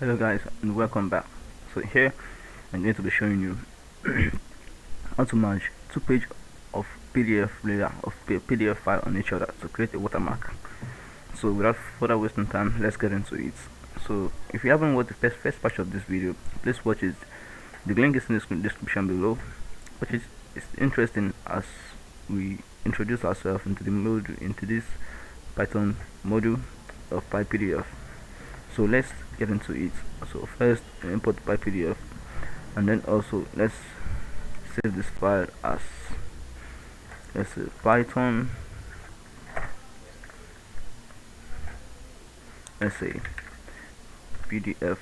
Hello guys and welcome back. So here I'm going to be showing you how to merge two pages of PDF reader of PDF file on each other to create a watermark. So without further wasting time, let's get into it. So if you haven't watched the first part of this video, please watch it. The link is in the description below. Which is interesting as we introduce ourselves into the module, into this Python module of PyPDF. So let's get into it. So first import PyPDF, and then also let's save this file as, let's say, Python, let's say PDF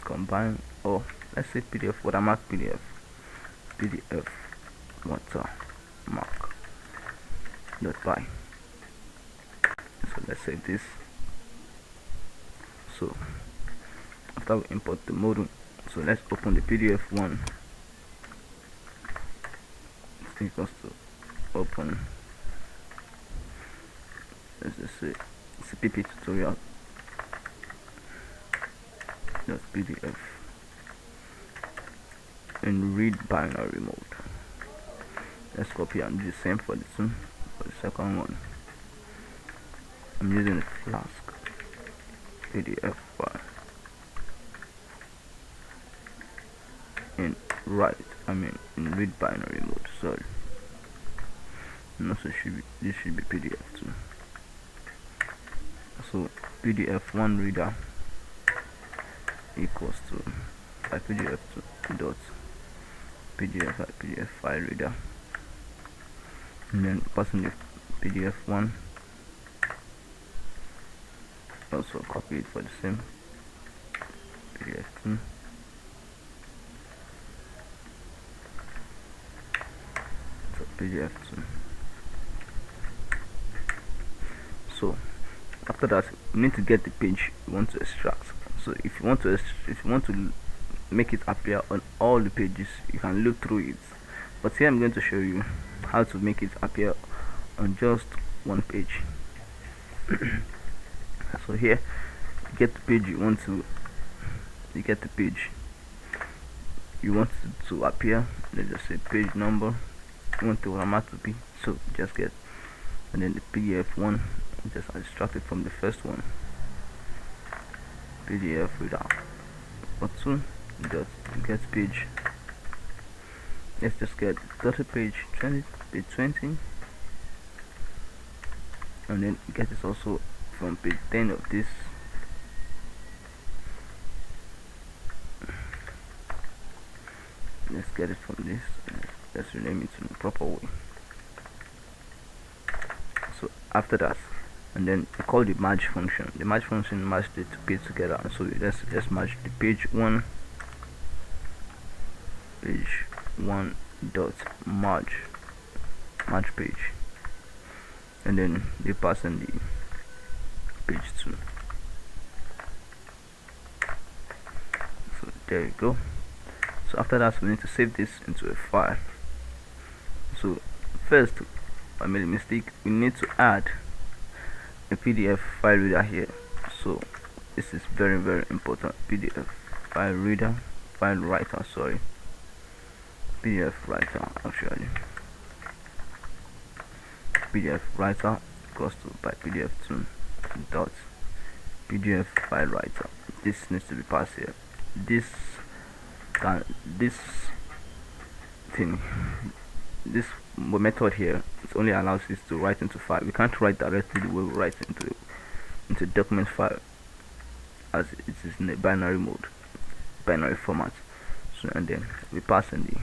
combine, or let's say PDF watermark PDF watermark .py. So let's save this. So after we import the module, so let's open the PDF one. It's equals to open, let's just say CPP tutorial .pdf in read binary mode. Let's copy and do the same for this one. For the second one, I'm using a Flask PDF file in in read binary mode. Sorry, and also this should be PDF too. So PDF1 reader equals to PDF2 dot PDF file reader, and then passing the PDF1, also copy it for the same PDF2. So PDF2. So after that, we need to get the page we want to extract. So if you want to make it appear on all the pages, you can look through it, but here I'm going to show you how to make it appear on just one page. So here, you get the page you want to appear. Let's just say page number you want the watermark to be, so just get, and then the PDF one, just extract it from the first one. PDF reader button dot get page. Let's just get 30 page 20 page 20, and then get this also from page 10 of this. Let's get it from this. Let's rename it in the proper way. So after that, and then we call the merge function. The merge function merged the two pages together. And so let's merge the page one dot merge page, and then they pass in the page 2. So there you go. So after that, we need to save this into a file. So first, I made a mistake. We need to add a PDF file reader here. So this is very important. PDF file writer, sorry, PDF writer, actually PDF writer equals to by PDF2 dot PDF file writer. This needs to be passed here. This method here, it only allows us to write into file. We can't write directly the way we write into document file, as it is in a binary format. So, and then we pass in the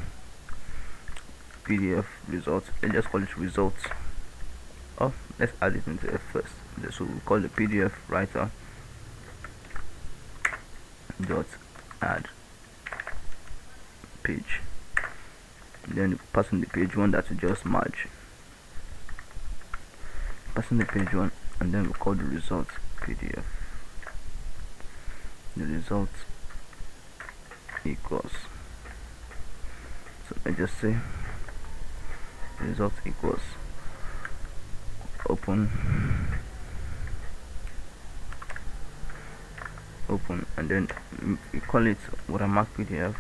PDF results. Let's just call it results. Oh, let's add it into F first. So we call the PDF writer dot add page, and then passing the page one that we just merge, passing the page one, and then we call the results PDF. The result equals, so I just say result equals open open, and then we call it watermark PDF,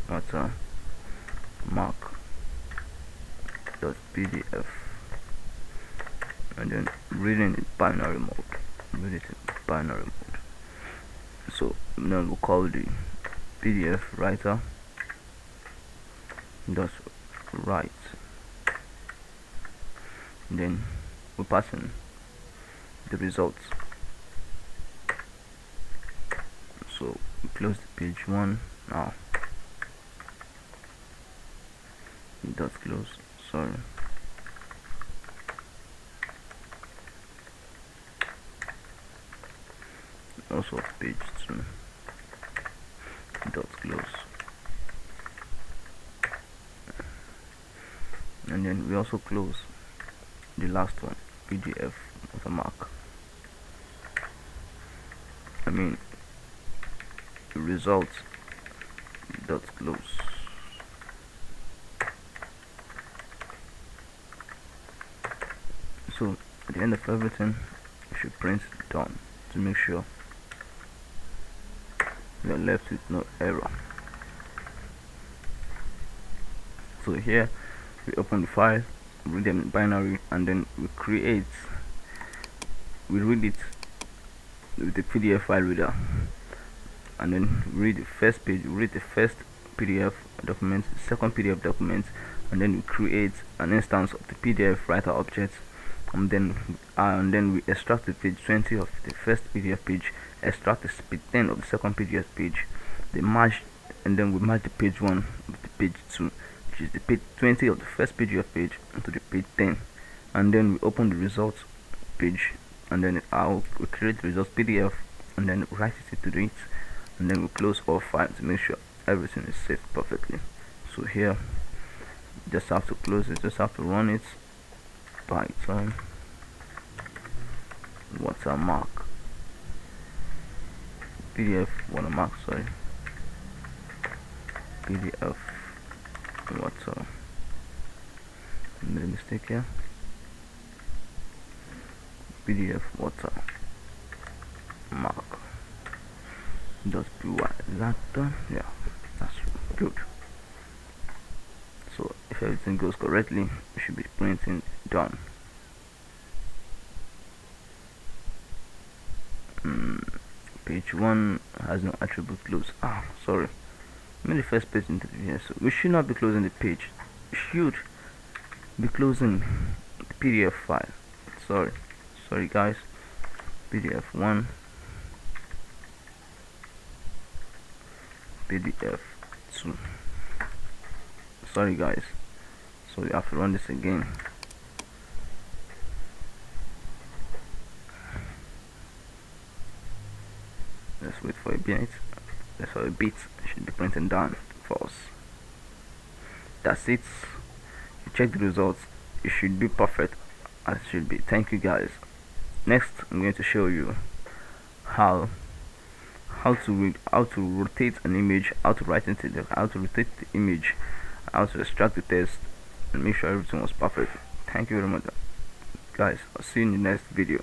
watermark.pdf, and then read in binary mode. So then we'll call the PDF writer dot write, then we'll pass in the results. So we close the page 1 now. Dot close, sorry. Also page 2 dot close, and then we also close the last one, PDF watermark. Results dot close. So at the end of everything, you should print done to make sure you are left with no error. So here we open the file, read them in binary, and then we read it with the PDF file reader, and then read the first page, read the first PDF document, the second PDF document, and then we create an instance of the PDF writer object, and then we extract the page 20 of the first PDF page, extract the page 10 of the second PDF page, and then we match the page 1 with the page 2, which is the page 20 of the first PDF page, into the page 10, and then we open the results page, and then we create the results PDF, and then write it into it, and then we close all files to make sure everything is saved perfectly. So here, just have to close it, just have to run it. Python watermark PDF watermark, sorry, PDF water, made a mistake here, PDF watermark dot py. Is that done? Yeah, that's good. So if everything goes correctly, we should be printing done. Page 1 has no attribute close. Sorry, I made the first page into the video, so we should not be closing the page. We should be closing the PDF file. Sorry guys. PDF 1, PDF 2. Sorry guys, so we have to run this again. Let's wait for a bit. It should be printing done for us. That's it. You check the results, it should be perfect as it should be. Thank you guys. Next, I'm going to show you how to rotate an image, how to rotate the image, how to extract the text, and make sure everything was perfect. Thank you very much guys. I'll see you in the next video.